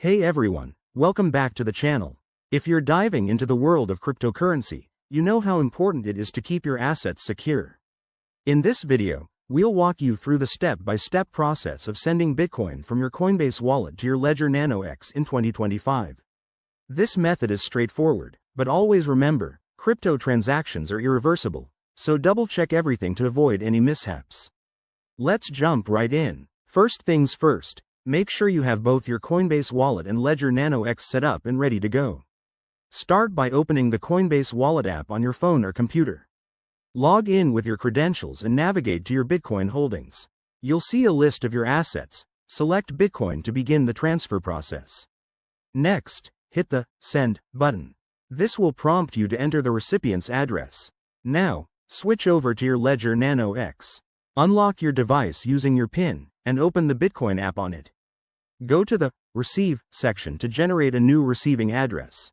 Hey everyone, welcome back to the channel. If you're diving into the world of cryptocurrency, you know how important it is to keep your assets secure. In this video, we'll walk you through the step-by-step process of sending Bitcoin from your Coinbase wallet to your Ledger Nano X in 2025. This method is straightforward, but always remember, crypto transactions are irreversible, so double-check everything to avoid any mishaps. Let's jump right in. First things first, make sure you have both your Coinbase Wallet and Ledger Nano X set up and ready to go. Start by opening the Coinbase Wallet app on your phone or computer. Log in with your credentials and navigate to your Bitcoin holdings. You'll see a list of your assets. Select Bitcoin to begin the transfer process. Next, hit the Send button. This will prompt you to enter the recipient's address. Now, switch over to your Ledger Nano X. Unlock your device using your PIN, and open the Bitcoin app on it. Go to the Receive section to generate a new receiving address.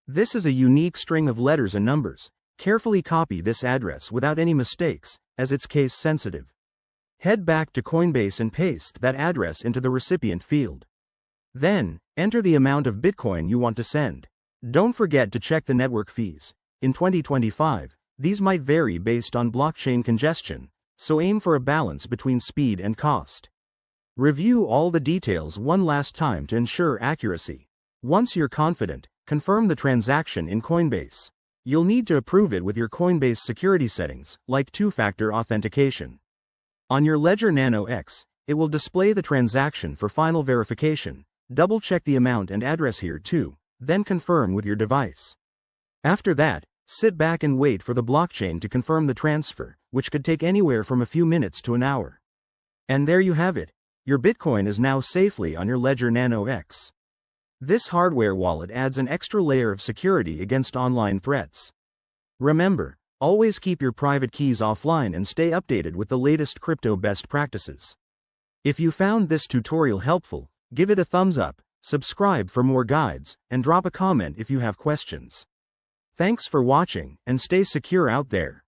This is a unique string of letters and numbers. Carefully copy this address without any mistakes, as it's case sensitive. Head back to Coinbase and paste that address into the recipient field. Then, enter the amount of Bitcoin you want to send. Don't forget to check the network fees. In 2025, these might vary based on blockchain congestion, so aim for a balance between speed and cost. Review all the details one last time to ensure accuracy. Once you're confident, confirm the transaction in Coinbase. You'll need to approve it with your Coinbase security settings, like two-factor authentication. On your Ledger Nano X, it will display the transaction for final verification. Double-check the amount and address here too, then confirm with your device. After that, sit back and wait for the blockchain to confirm the transfer, which could take anywhere from a few minutes to an hour. And there you have it. Your Bitcoin is now safely on your Ledger Nano X. This hardware wallet adds an extra layer of security against online threats. Remember, always keep your private keys offline and stay updated with the latest crypto best practices. If you found this tutorial helpful, give it a thumbs up, subscribe for more guides, and drop a comment if you have questions. Thanks for watching, and stay secure out there.